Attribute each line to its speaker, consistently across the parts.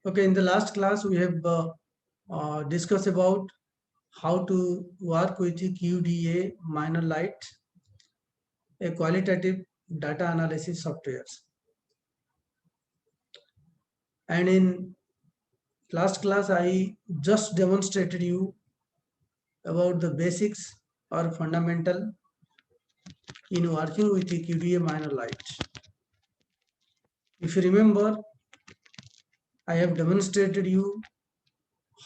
Speaker 1: Okay, in the last class, we have discussed about how to work with the QDA minor light, a qualitative data analysis software. And in last class, I just demonstrated you about the basics or fundamental in working with the QDA minor light. If you remember, I have demonstrated you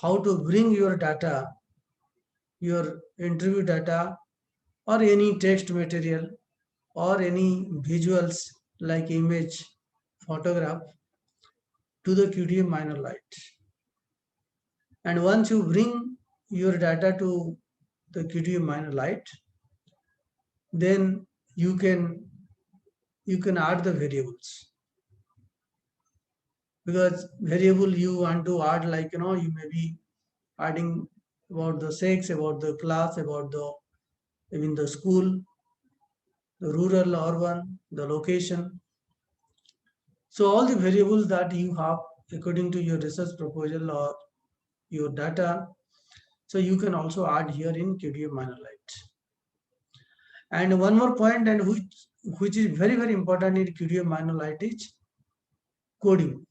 Speaker 1: how to bring your data, your interview data, or any text material or any visuals like image, photograph to the QDA minor light. And once you bring your data to the QDA minor light, then you can add the variables, because variable you want to add, like you may be adding about the sex, about the class, about the even the school, the rural, urban, the location. So all the variables that you have according to your research proposal or your data, so you can also add here in QDA minor light. And one more point, and which is very important in QDA minor light, is coding.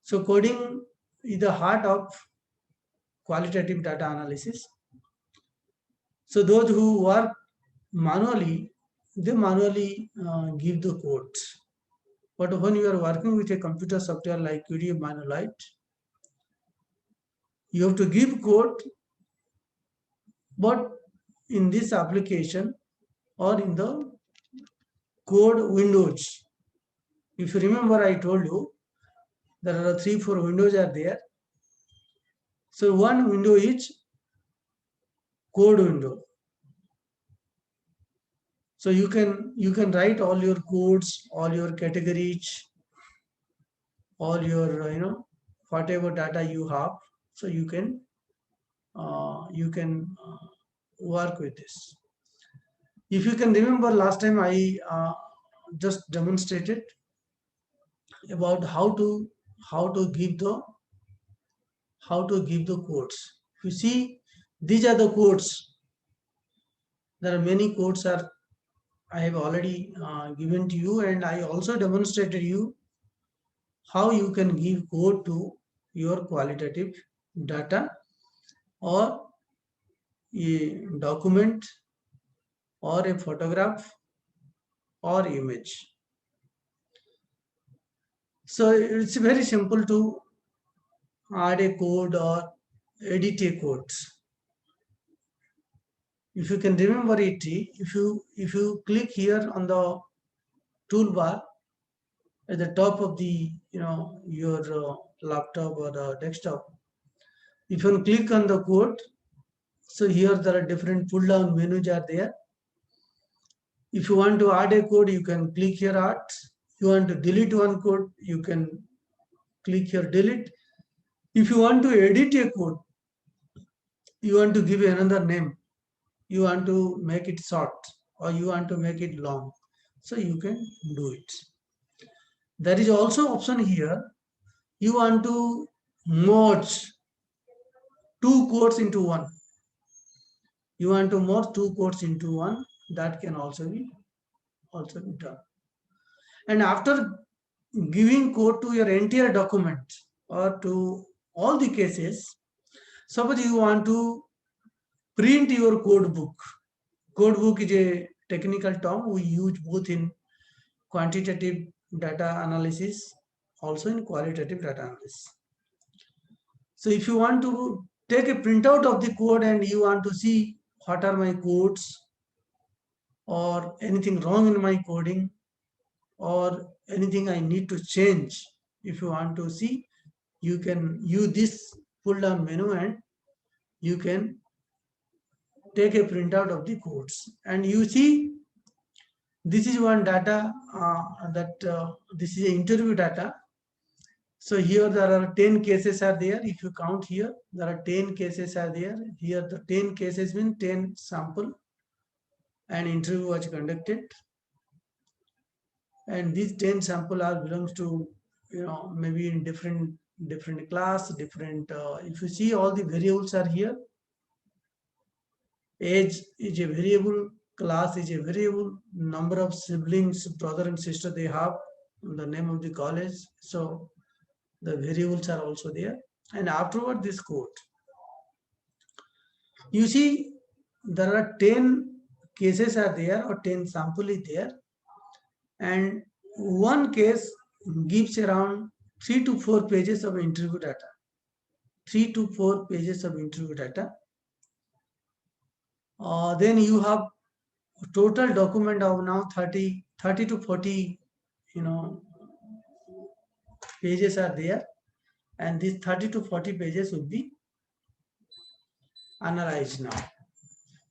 Speaker 1: So coding is the heart of qualitative data analysis. So those who work manually, they manually give the codes. But when you are working with a computer software like QDA minor light, you have to give code, but in this application or in the code windows. If you remember, I told you there are 3-4 windows are there. So one window is code window. So you can write all your codes, all your categories, all your whatever data you have. So you can work with this. If you can remember, last time I just demonstrated about how to give the codes. You see, these are the codes. There are many codes are I have already given to you, and I also demonstrated you how you can give code to your qualitative data or a document or a photograph or image. So it's very simple to add a code or edit a code. If you can remember it, if you click here on the toolbar at the top of the your laptop or desktop, if you click on the code, so here there are different pull down menus are there. If you want to add a code, you can click here add. You want to delete one code, you can click here delete. If you want to edit a code, you want to give another name, you want to make it short or you want to make it long, so you can do it. There is also option here, you want to merge two codes into one. You want to merge two codes into one, that can also be done. And after giving code to your entire document or to all the cases, suppose you want to print your code book. Code book is a technical term we use both in quantitative data analysis, also in qualitative data analysis. So if you want to take a printout of the code and you want to see what are my codes or anything wrong in my coding or anything I need to change, if you want to see, you can use this pull down menu and you can take a printout of the codes. And you see, this is one data that this is interview data. So here there are 10 cases are there. If you count here, there are 10 cases are there. Here the 10 cases mean 10 sample and interview was conducted. And these 10 sample are belongs to maybe in different class, different. If you see, all the variables are here. Age is a variable, class is a variable, number of siblings, brother and sister they have, the name of the college. So the variables are also there. And afterward, this code. You see, there are 10 cases are there, or 10 sample is there, and one case gives around 3 to 4 pages of interview data. 3 to 4 pages of interview data. Then you have total document of now 30 to 40 pages are there, and these 30 to 40 pages will be analyzed now.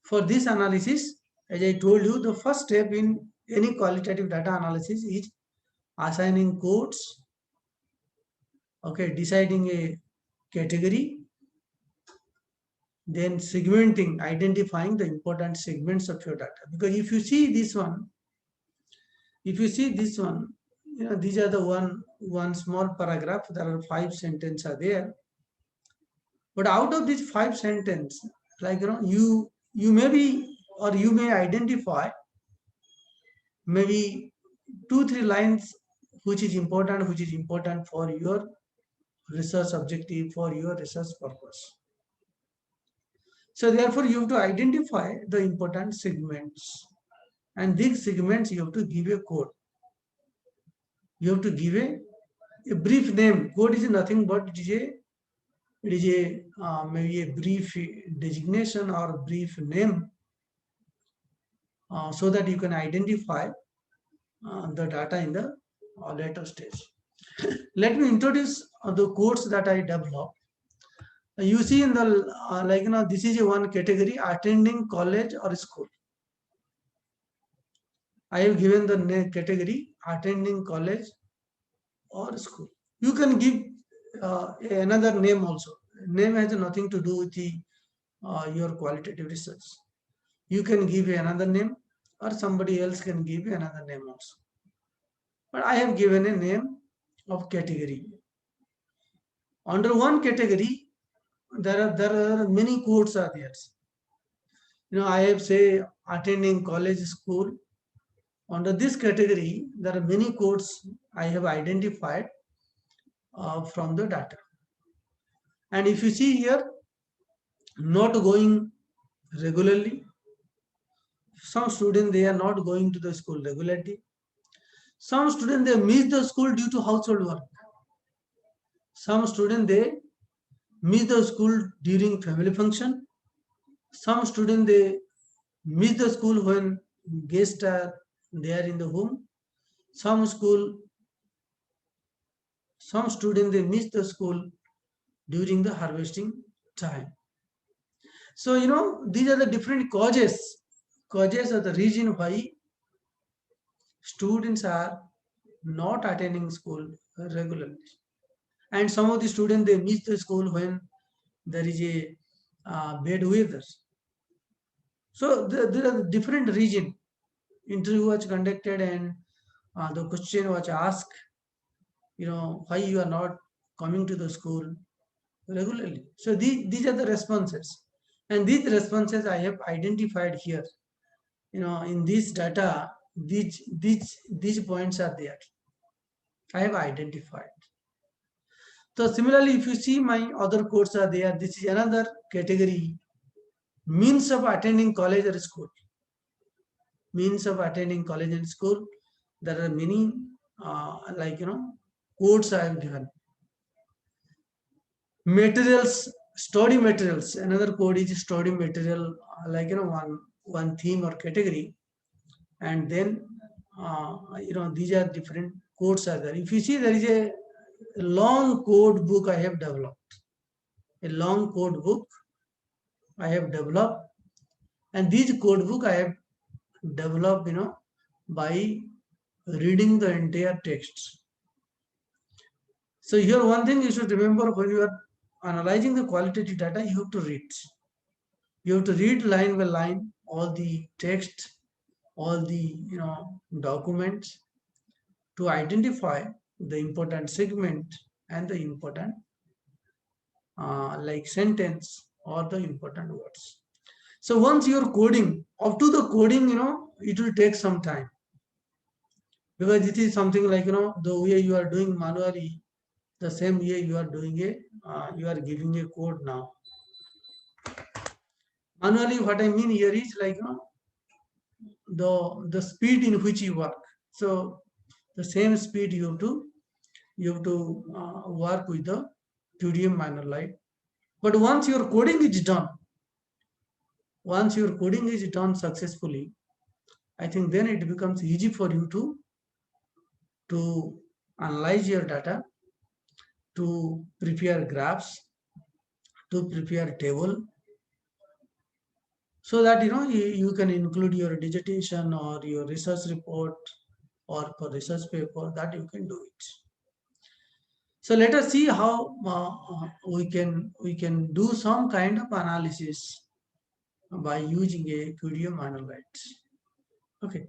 Speaker 1: For this analysis, as I told you, the first step in any qualitative data analysis is assigning codes, okay, deciding a category, then segmenting, identifying the important segments of your data. Because if you see this one, these are the one small paragraph. There are 5 sentences are there, but out of these 5 sentences, like you may be, or you may identify maybe 2-3 lines which is important for your research objective, for your research purpose. So therefore, you have to identify the important segments, and these segments you have to give a code. You have to give a brief name. Code is nothing but it is a maybe a brief designation or a brief name, so that you can identify the data in the later stage. Let me introduce the codes that I developed. You see in the this is a one category, attending college or school. I have given the category attending college or school. You can give another name also. Name has nothing to do with your qualitative research. You can give another name, or somebody else can give another name also. But I have given a name of category. Under one category, there are many codes are there. I have say attending college, school. Under this category, there are many codes I have identified from the data. And if you see here, not going regularly. Some students, they are not going to the school regularly. Some students, they miss the school due to household work. Some students, they miss the school during family function. Some students, they miss the school when guests are there in the home. Some students, they miss the school during the harvesting time. So, these are the different causes. Causes are the reason why students are not attending school regularly. And some of the students, they miss the school when there is a bad weather. So there are different reasons. Interview was conducted, and the question was asked, why you are not coming to the school regularly. So these are the responses, and these responses I have identified here. In this data, these points are there. I have identified. So similarly, if you see my other codes are there, this is another category. Means of attending college or school. Means of attending college and school. There are many codes I have given. Materials, study materials. Another code is study material, one theme or category. And then these are different codes are there. If you see, there is a long code book I have developed. A long code book I have developed, and this code book I have developed, by reading the entire text. So here one thing you should remember, when you are analyzing the qualitative data, you have to read. You have to read line by line all the text, all the documents, to identify the important segment and the important like sentence or the important words. So once you're coding, up to the coding, it will take some time, because it is something like, the way you are doing manually, the same way you are doing you are giving a code now. Manually, what I mean here is like, the speed in which you work. So the same speed you have to work with the QDM MinerLite. But once your coding is done successfully, I think then it becomes easy for you to analyze your data, to prepare graphs, to prepare table, so that you can include your dissertation or your research report or for research paper, that you can do it. So let us see how we can do some kind of analysis by using a QDM MinerLite. Okay,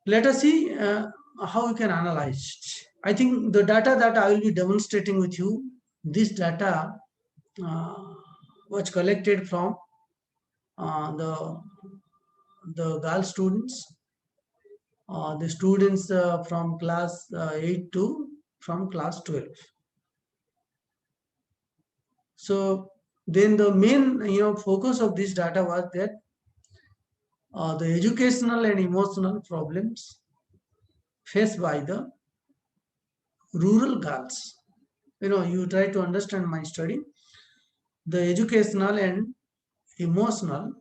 Speaker 1: let us see how we can analyze it. I think the data that I will be demonstrating with you, this data uh, was collected from the girl students, the students from class 8 to from class 12. So then the main focus of this data was that the educational and emotional problems faced by the rural girls. You try to understand my study. The educational and emotional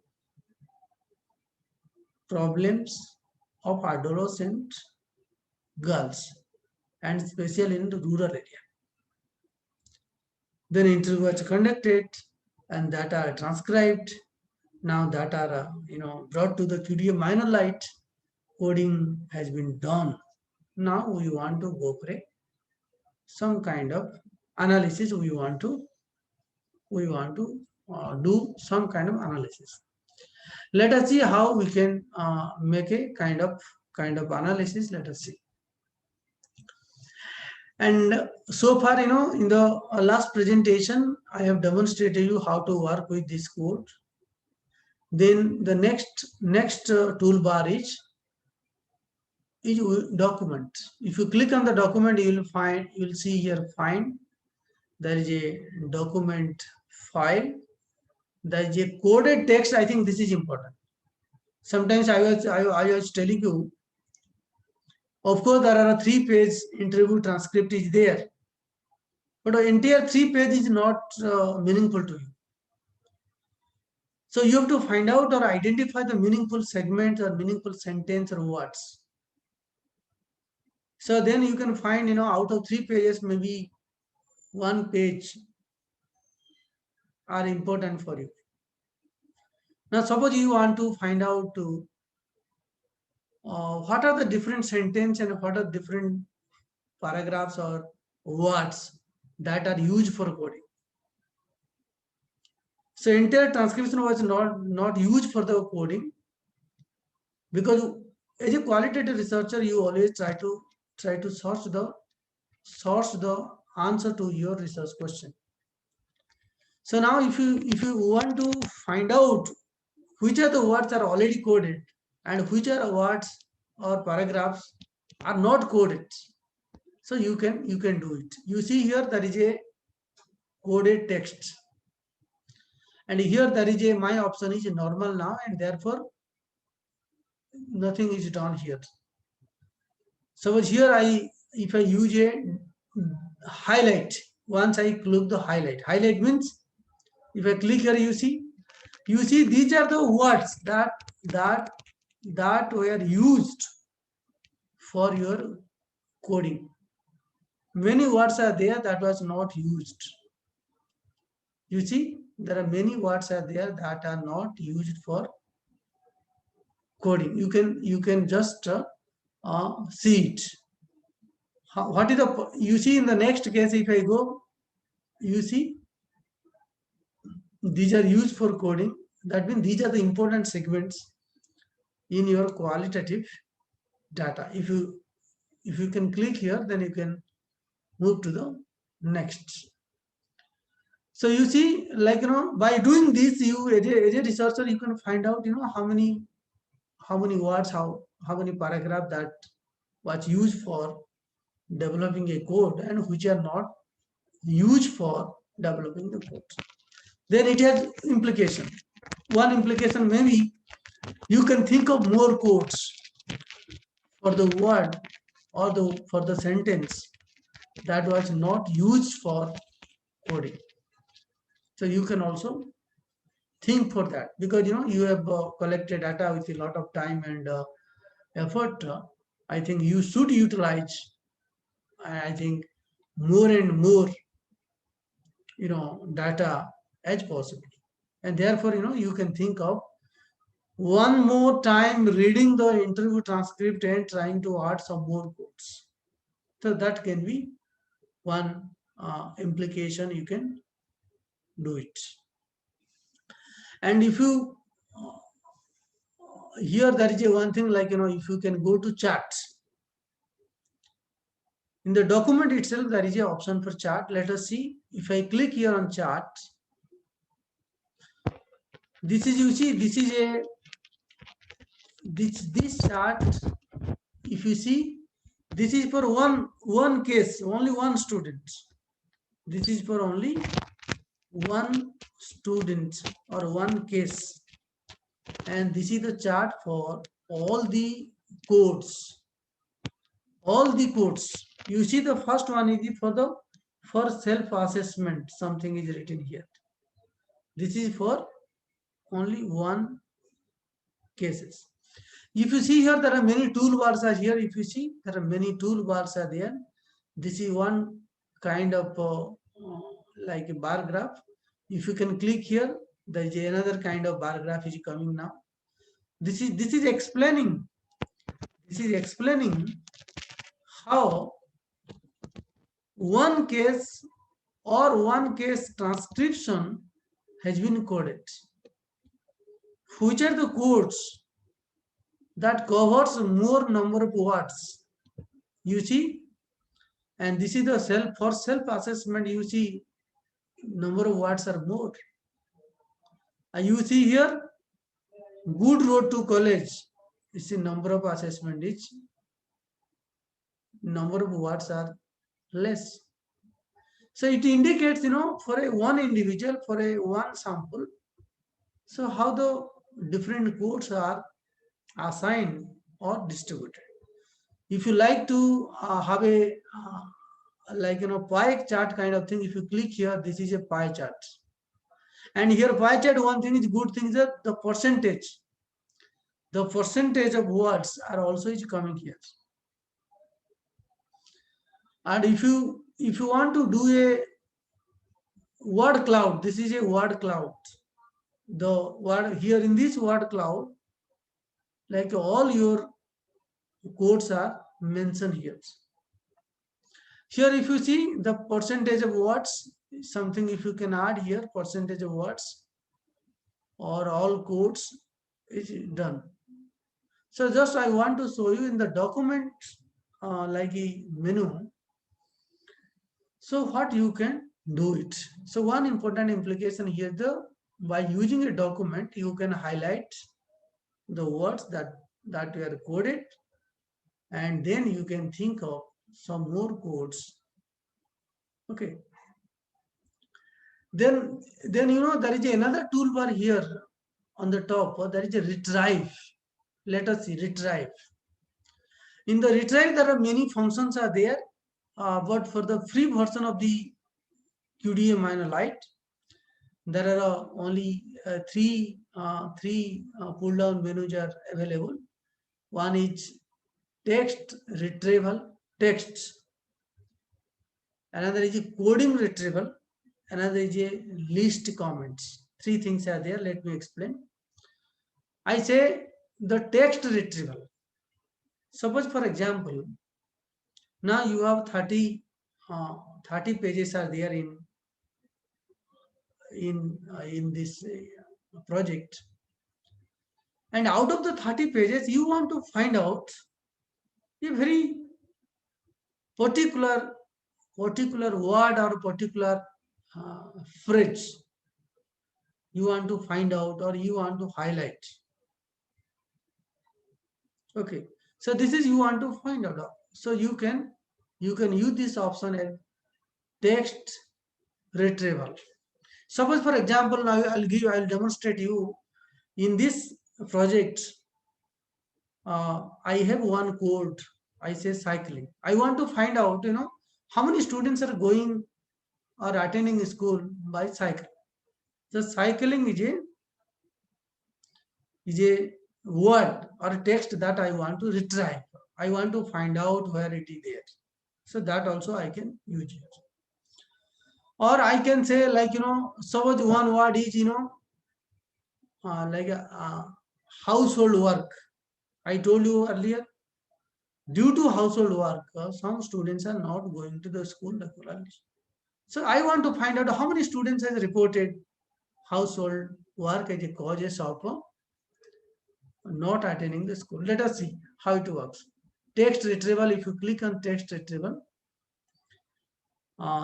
Speaker 1: problems of adolescent girls, and especially in the rural area. Then interview was conducted, and that are transcribed. Now that are brought to the QDM MinerLite. Coding has been done. Now we want to go for some kind of analysis. We want to do some kind of analysis. Let us see how we can make a kind of analysis. Let us see. And so far, in the last presentation, I have demonstrated you how to work with this code. Then the next toolbar is document. If you click on the document, you will see here find. There is a document file. There is a coded text. I think this is important. Sometimes I was telling you, of course, there are a 3-page interview transcript is there, but an entire 3 page is not meaningful to you. So you have to find out or identify the meaningful segments or meaningful sentence or words. So then you can find, out of 3 pages, maybe 1 page are important for you. Now, suppose you want to find out what are the different sentence and what are different paragraphs or words that are used for coding. So entire transcription was not used for the coding, because as a qualitative researcher, you always try to source the answer to your research question. So now if you want to find out which are the words are already coded and which are words or paragraphs are not coded, so you can do it. You see here there is a coded text, and here there is a my option is normal now, and therefore nothing is done here. So here if I use a highlight, once I click the highlight means if I click here, you see these are the words that were used for your coding. Many words are there that was not used. You see, there are many words are there that are not used for coding. You can just see it. What is the you see in the next case? If I go, you see these are used for coding. That means these are the important segments in your qualitative data. If if you can click here, then you can move to the next. So you see, like, by doing this, you as a researcher, you can find out, how many words, how many paragraph that was used for developing a code and which are not used for developing the code. Then it has implication. One implication maybe you can think of more codes for the word or for the sentence that was not used for coding. So you can also think for that, because you have collected data with a lot of time and effort. I think you should utilize, I think, more and more data as possible, and therefore you can think of one more time reading the interview transcript and trying to add some more quotes. So that can be one implication you can do it. And if you here there is a one thing, like if you can go to charts in the document itself, there is a option for chart. Let us see. If I click here on chart, this is, you see, this is a this chart. If you see, this is for one case, only one student. This is for only one student or one case, and this is the chart for all the codes. All the codes. You see, the first one is for self-assessment. Something is written here. This is for only one cases. If you see here, there are many toolbars are here. If you see, there are many toolbars are there. This is one kind of like a bar graph. If you can click here, there is another kind of bar graph is coming now. This is explaining. This is explaining how one case or one case transcription has been coded. Which are the codes that covers more number of words? You see, and this is the self-assessment. You see, number of words are more. And you see here, good road to college. You see, number of assessment is number of words are less. So it indicates, for a one individual, for a one sample, so how the different codes are assigned or distributed. If you like to have a like pie chart kind of thing, if you click here, this is a pie chart. And here pie chart, one thing is good thing is that the percentage of words are also is coming here. And if you want to do a word cloud, this is a word cloud. The word here in this word cloud, like all your codes are mentioned here. Here, if you see the percentage of words, something if you can add here, percentage of words or all codes is done. So just I want to show you in the document like a menu. So what you can do it. So one important implication here, by using a document, you can highlight the words that were coded, and then you can think of some more codes. Okay. Then there is another toolbar here on the top. There is a retrieve. Let us see retrieve. In the retrieve, there are many functions are there, but for the free version of the QDA MinerLite, there are only three pull down menus are available. One is text retrieval, texts. Another is a coding retrieval. Another is a list comments. Three things are there. Let me explain. I say the text retrieval. Suppose, for example, now you have 30 pages are there in this project, and out of the 30 pages, you want to find out a very particular word or particular phrase you want to find out or you want to highlight. Okay, so this is you want to find out. So you can use this option as text retrieval. Suppose for example, now I'll demonstrate you in this project. I have one code. I say cycling. I want to find out, how many students are going or attending school by cycle. So cycling is a word or text that I want to retrieve. I want to find out where it is there. So that also I can use it. Or I can say like, suppose one word is, like household work. I told you earlier, due to household work, some students are not going to the school regularly. So I want to find out how many students has reported household work as a causes of not attending the school. Let us see how it works. Text retrieval, if you click on text retrieval,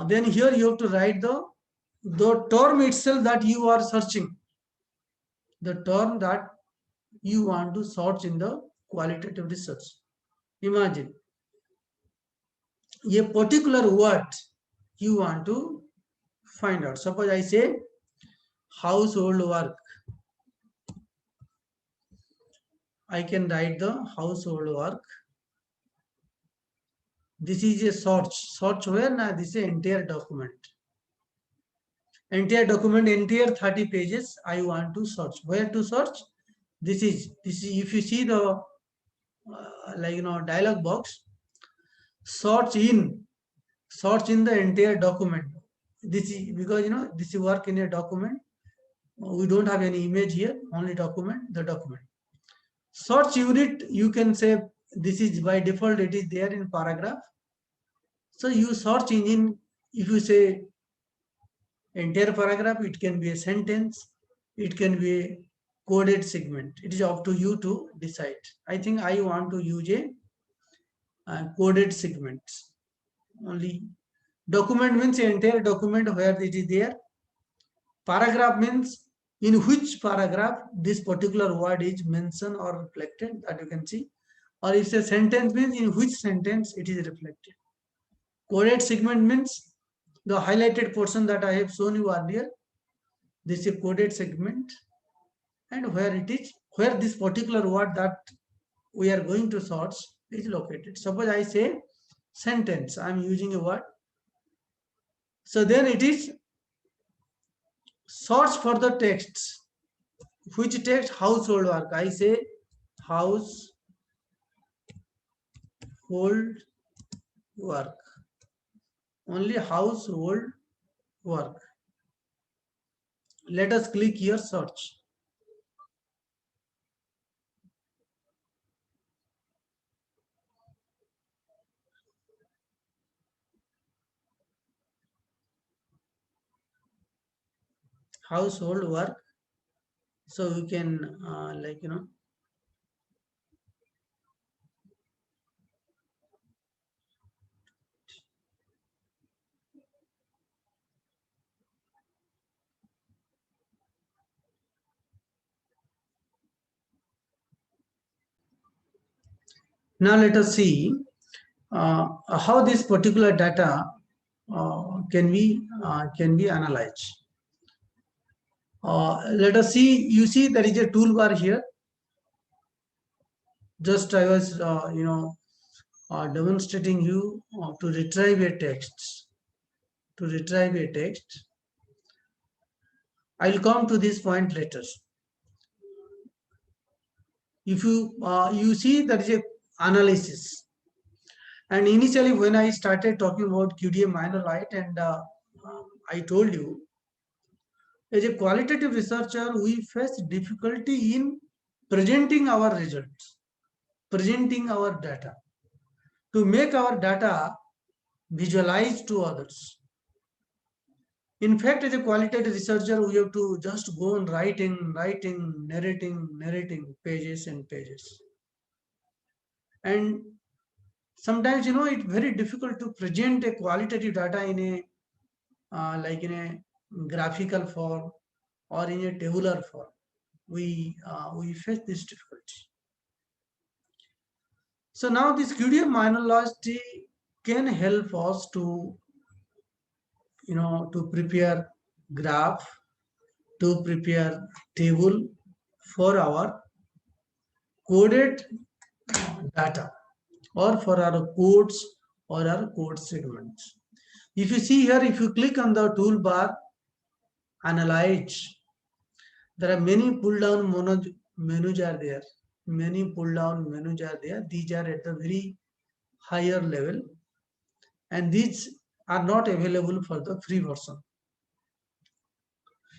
Speaker 1: then here you have to write the term itself that you are searching, the term that you want to search in the qualitative research. Imagine a particular word you want to find out. Suppose I say household work. I can write the household work. This is a search. Search where? Now this is an entire document. Entire document, entire 30 pages. I want to search. Where to search? This is if you see the dialog box, search in the entire document. This is because this is work in a document. We don't have any image here, only document, the document. Search unit, you can say this is by default, it is there in paragraph. So you search engine, if you say entire paragraph, it can be a sentence, it can be a coded segment. It is up to you to decide. I think I want to use a coded segments. Only document means entire document where it is there. Paragraph means in which paragraph this particular word is mentioned or reflected, that you can see. Or if a sentence means in which sentence it is reflected. Coded segment means the highlighted portion that I have shown you earlier. This is a coded segment, and where this particular word that we are going to search is located. Suppose I say sentence, I am using a word. So then it is search for the texts. Which text? Household work. I say household work. Only household work. Let us click here search. Household work. So you can now let us see how this particular data can be analyzed. Let us see. You see there is a toolbar here. Just I was demonstrating you to retrieve a text. To retrieve a text, I will come to this point later. If you see there is a analysis, and initially when I started talking about QDA minor light, and I told you as a qualitative researcher we face difficulty in presenting our results, presenting our data, to make our data visualized to others. In fact, as a qualitative researcher, we have to just go on writing, narrating pages and pages. And sometimes it's very difficult to present a qualitative data in a like in a graphical form or in a tabular form. We face this difficulty. So now this QDM mineralogy can help us to to prepare graph, to prepare table for our coded data or for our codes or our code segments. If you see here, if you click on the toolbar, analyze, there are many pull down menus are there. Many pull down menus are there. These are at the very higher level, and these are not available for the free version.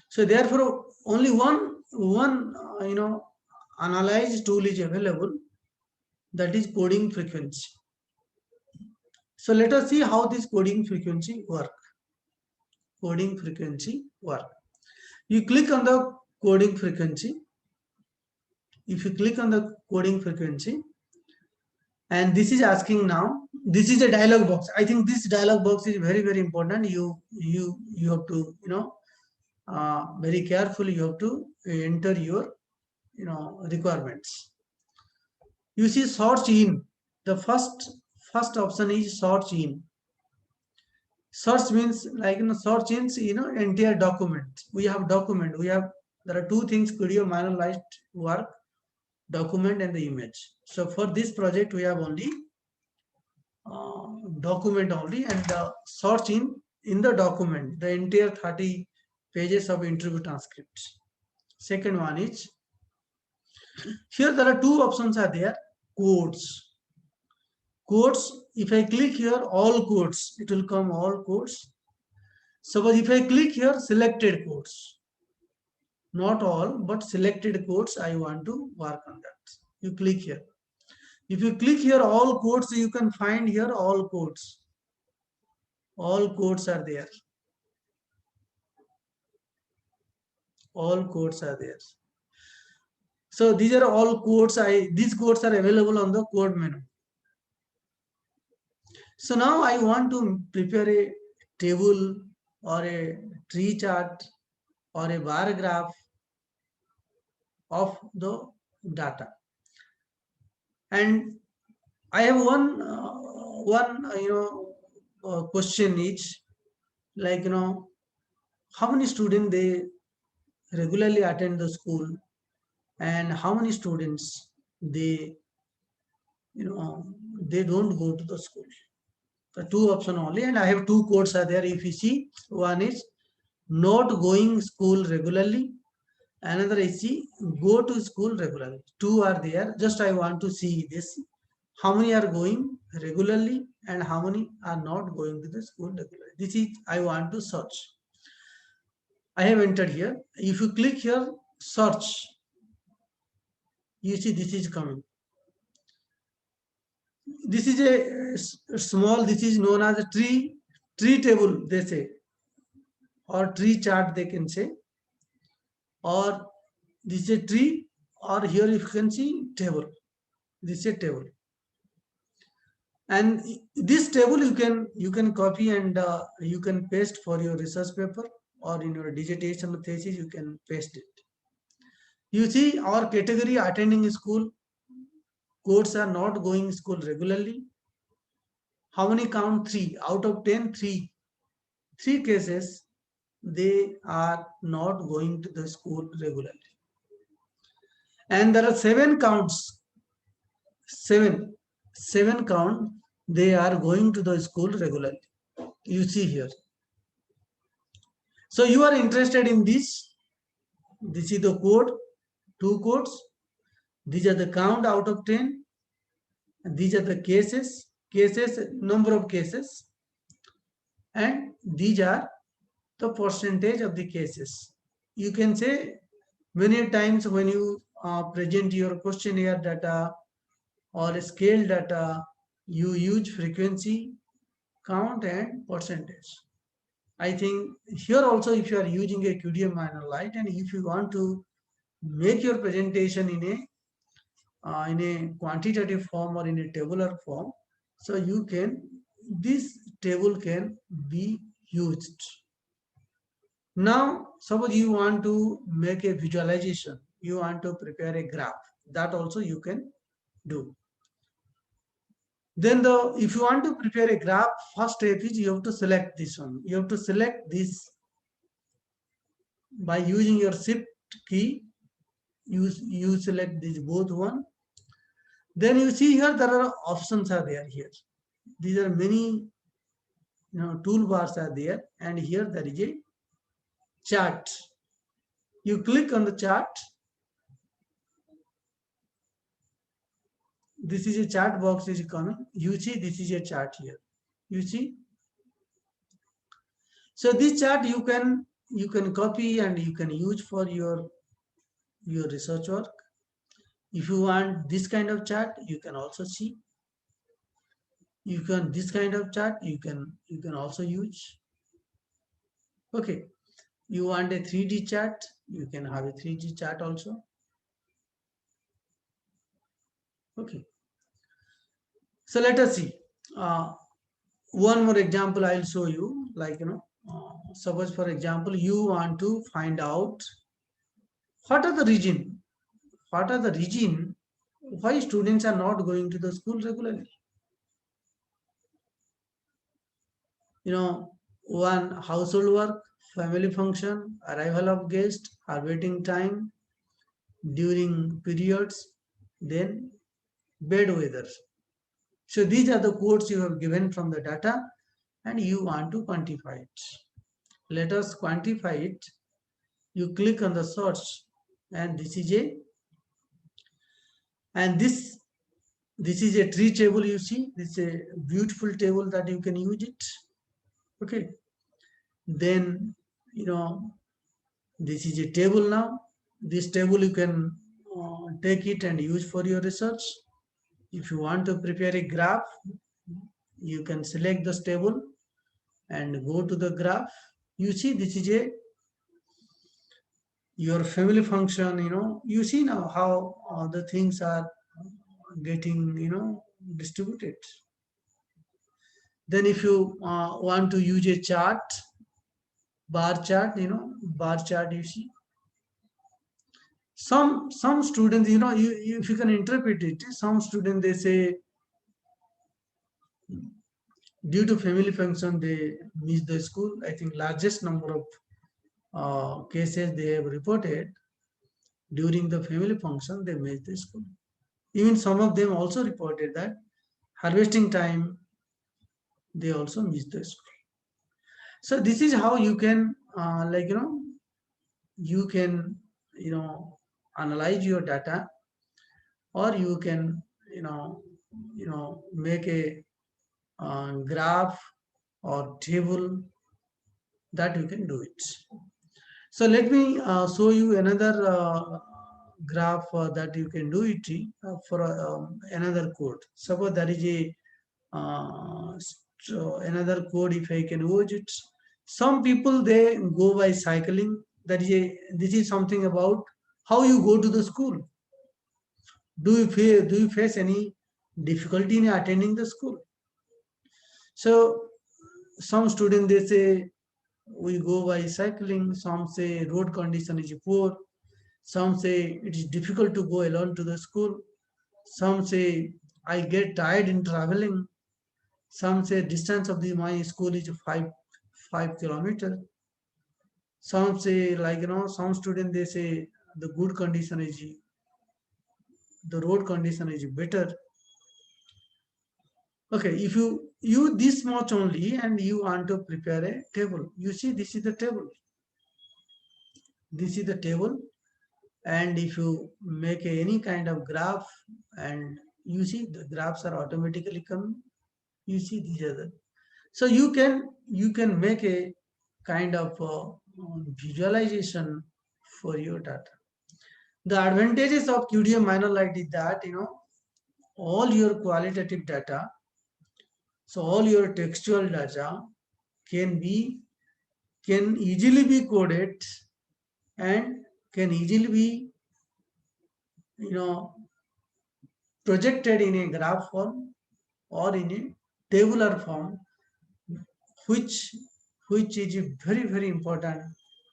Speaker 1: So therefore, only one analyze tool is available, that is coding frequency. So let us see how this coding frequency work. Coding frequency work. You click on the coding frequency. If you click on the coding frequency, and this is asking now, this is a dialog box. I think this dialog box is very important. You have to very carefully you have to enter your requirements. You see search in. The first option is search in. Search means like search ins entire document. We have document. There are two things video manualized work: document and the image. So for this project we have only document only, and the search in the document the entire 30 pages of interview transcripts. Second one is, here there are two options are there: codes. Codes, if I click here, all codes, it will come all codes. Suppose if I click here, selected codes, not all, but selected codes, I want to work on that. You click here. If you click here, all codes, you can find here all codes. All codes are there. All codes are there. So these are all codes. These codes are available on the code menu. So now I want to prepare a table or a tree chart or a bar graph of the data, and I have one question each, like how many students they regularly attend the school, and how many students they they don't go to the school. The two option only, and I have two codes are there. If you see, one is not going school regularly, another is see go to school regularly. Two are there. Just I want to see this: how many are going regularly and how many are not going to the school regularly. This is I want to search. I have entered here. If you click here, search, you see this is coming. This is a small, this is known as a tree table, they say, or tree chart they can say, or this is a tree, or here you can see table. This is a table, and this table you can copy and you can paste for your research paper, or in your dissertation thesis you can paste it. You see our category: attending school, codes are not going school regularly. How many count? 3 out of 10. Three cases they are not going to the school regularly, and there are 7 counts. Seven count they are going to the school regularly. You see here. So you are interested in this. This is the code, 2 codes. These are the count out of 10. And these are the cases, number of cases, and these are the percentage of the cases. You can say many times when you present your questionnaire data or scale data, you use frequency, count, and percentage. I think here also, if you are using a QDM Light, and if you want to make your presentation in a quantitative form or in a tabular form, So you can, this table can be used. Now, suppose you want to make a visualization, you want to prepare a graph, that also you can do. Then if you want to prepare a graph, first step is you have to select this one. You have to select this by using your shift key. You select this both one. Then you see here there are options are there here. These are many toolbars are there, and here there is a chart. You click on the chart. This is a chart box is coming. You see this is a chart here. You see. So this chart you can copy and you can use for your research work. If you want this kind of chart, you can also see. You can this kind of chart you can also use. Okay. You want a 3D chart, you can have a 3D chart also. Okay. So let us see. One more example I'll show you. Like suppose for example you want to find out what are the reason, why students are not going to the school regularly. One, household work, family function, arrival of guest, or waiting time during periods, then bad weather. So these are the codes you have given from the data and you want to quantify it. Let us quantify it. You click on the search and this is a tree table. You see, this is a beautiful table that you can use it. Okay. Then, this is a table now. This table you can take it and use for your research. If you want to prepare a graph, you can select this table and go to the graph. You see this is your family function. You see now how the things are getting distributed. Then if you want to use a chart, bar chart, you see some students, if you can interpret it, some students they say due to family function they miss the school. I think largest number of cases they have reported during the family function they miss the school. Even some of them also reported that harvesting time they also miss the school. So this is how you can you can analyze your data, or you can make a graph or table that you can do it. So let me show you another graph that you can do it for another code. Suppose there is a so another code if I can use it. Some people they go by cycling. This is something about how you go to the school. Do you face any difficulty in attending the school? So some students they say we go by cycling. Some say road condition is poor. Some say it is difficult to go alone to the school. Some say I get tired in traveling. Some say distance of my school is 5 kilometers. Some say some students they say the good condition is the road condition is better. Okay, if you use this much only and you want to prepare a table, you see this is the table. This is the table, and if you make any kind of graph, and you see the graphs are automatically coming. You see these are the, so you can make a kind of visualization for your data. The advantages of QDM minor light is that all your qualitative data, so all your textual data can be can easily be coded and can easily be projected in a graph form, or in a tabular form, which is very important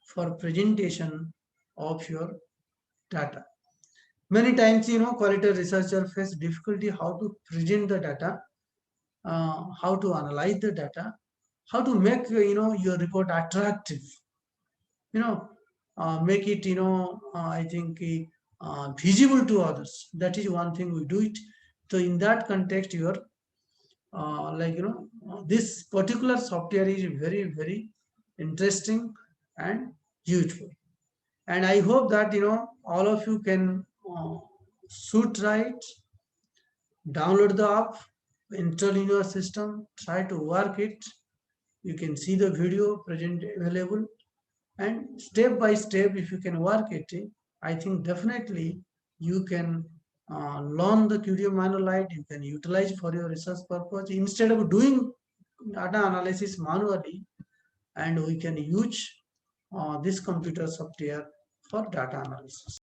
Speaker 1: for presentation of your data. Many times, qualitative researcher face difficulty how to present the data, how to analyze the data, how to make your report attractive, you know, make it I think visible to others. That is one thing we do it. So in that context, your this particular software is very interesting and useful. And I hope that all of you can should try it, download the app, install in your system, try to work it. You can see the video present available, and step by step, if you can work it, I think definitely you can learn the QDO ManualLite. You can utilize for your research purpose instead of doing data analysis manually, and we can use this computer software for data analysis.